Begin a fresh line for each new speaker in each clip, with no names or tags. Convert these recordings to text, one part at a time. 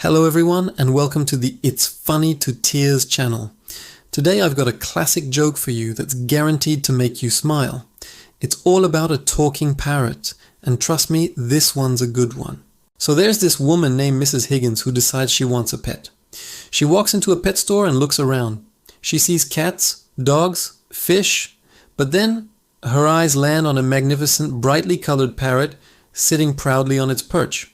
Hello everyone and welcome to the It's Funny to Tears channel. Today I've got a classic joke for you that's guaranteed to make you smile. It's all about a talking parrot, and trust me, this one's a good one. So there's this woman named Mrs. Higgins who decides she wants a pet. She walks into a pet store and looks around. She sees cats, dogs, fish, but then her eyes land on a magnificent, brightly colored parrot sitting proudly on its perch.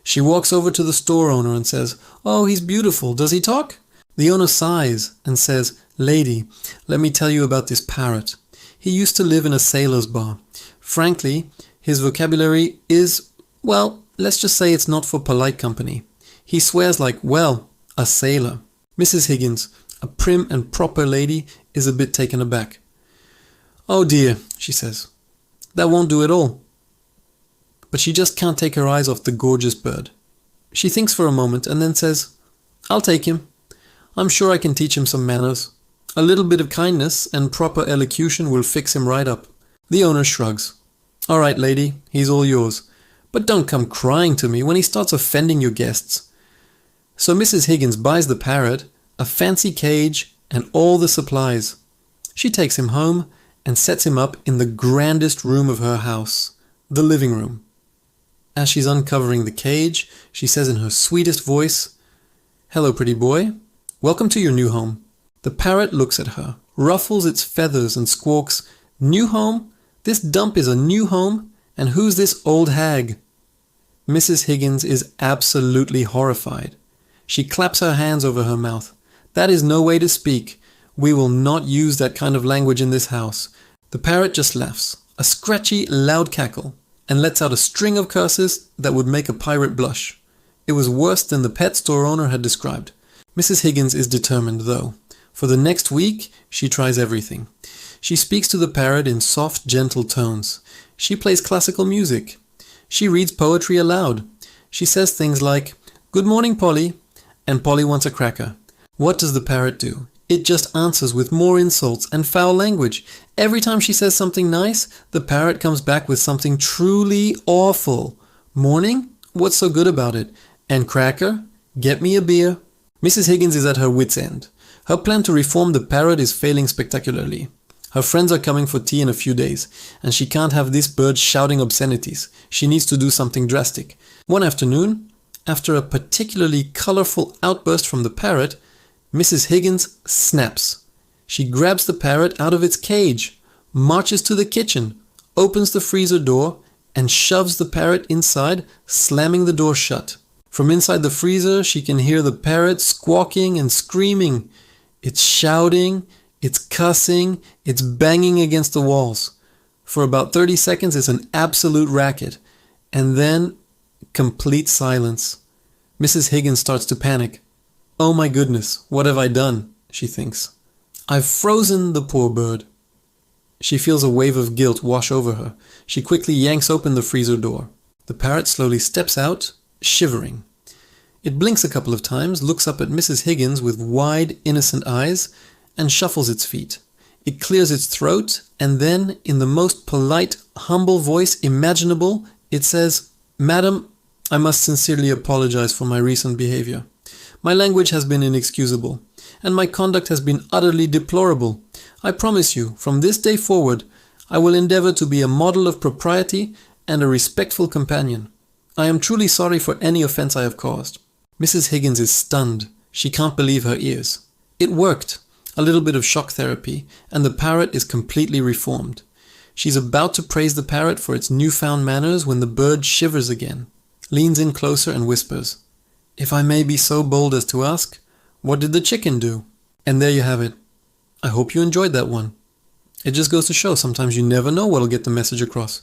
She walks over to the store owner and says, "Oh, he's beautiful. Does he talk?" The owner sighs and says, "Lady, let me tell you about this parrot. He used to live in a sailor's bar. Frankly, his vocabulary is, well, let's just say it's not for polite company. He swears like, well, a sailor." Mrs. Higgins, a prim and proper lady, is a bit taken aback. "Oh dear," she says, "that won't do at all." But she just can't take her eyes off the gorgeous bird. She thinks for a moment and then says, "I'll take him. I'm sure I can teach him some manners. A little bit of kindness and proper elocution will fix him right up." The owner shrugs. "All right, lady, he's all yours. But don't come crying to me when he starts offending your guests." So Mrs. Higgins buys the parrot, a fancy cage, and all the supplies. She takes him home and sets him up in the grandest room of her house, the living room. As she's uncovering the cage, she says in her sweetest voice, "Hello, pretty boy. Welcome to your new home." The parrot looks at her, ruffles its feathers and squawks, "New home? This dump is a new home? And who's this old hag?" Mrs. Higgins is absolutely horrified. She claps her hands over her mouth. "That is no way to speak. We will not use that kind of language in this house." The parrot just laughs, a scratchy, loud cackle, and lets out a string of curses that would make a pirate blush. It was worse than the pet store owner had described. Mrs. Higgins is determined, though. For the next week, she tries everything. She speaks to the parrot in soft, gentle tones. She plays classical music. She reads poetry aloud. She says things like, "Good morning, Polly," and Polly wants a cracker. What does the parrot do? It just answers with more insults and foul language. Every time she says something nice, the parrot comes back with something truly awful. "Morning? What's so good about it? And cracker? Get me a beer." Mrs. Higgins is at her wit's end. Her plan to reform the parrot is failing spectacularly. Her friends are coming for tea in a few days, and she can't have this bird shouting obscenities. She needs to do something drastic. One afternoon, after a particularly colorful outburst from the parrot, Mrs. Higgins snaps. She grabs the parrot out of its cage, marches to the kitchen, opens the freezer door, and shoves the parrot inside, slamming the door shut. From inside the freezer, she can hear the parrot squawking and screaming. It's shouting, it's cussing, it's banging against the walls. For about 30 seconds, it's an absolute racket. And then, complete silence. Mrs. Higgins starts to panic. "Oh my goodness, what have I done?" she thinks. "I've frozen the poor bird." She feels a wave of guilt wash over her. She quickly yanks open the freezer door. The parrot slowly steps out, shivering. It blinks a couple of times, looks up at Mrs. Higgins with wide, innocent eyes, and shuffles its feet. It clears its throat, and then, in the most polite, humble voice imaginable, it says, "Madam, I must sincerely apologize for my recent behavior. My language has been inexcusable, and my conduct has been utterly deplorable. I promise you, from this day forward, I will endeavor to be a model of propriety and a respectful companion. I am truly sorry for any offense I have caused." Mrs. Higgins is stunned. She can't believe her ears. It worked. A little bit of shock therapy, and the parrot is completely reformed. She's about to praise the parrot for its newfound manners when the bird shivers again, leans in closer and whispers, "If I may be so bold as to ask, what did the chicken do?" And there you have it. I hope you enjoyed that one. It just goes to show sometimes you never know what'll get the message across.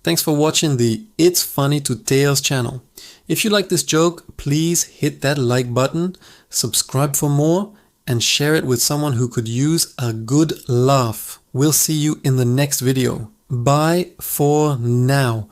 Thanks for watching the It's Funny to Tears channel. If you like this joke, please hit that like button, subscribe for more, and share it with someone who could use a good laugh. We'll see you in the next video. Bye for now.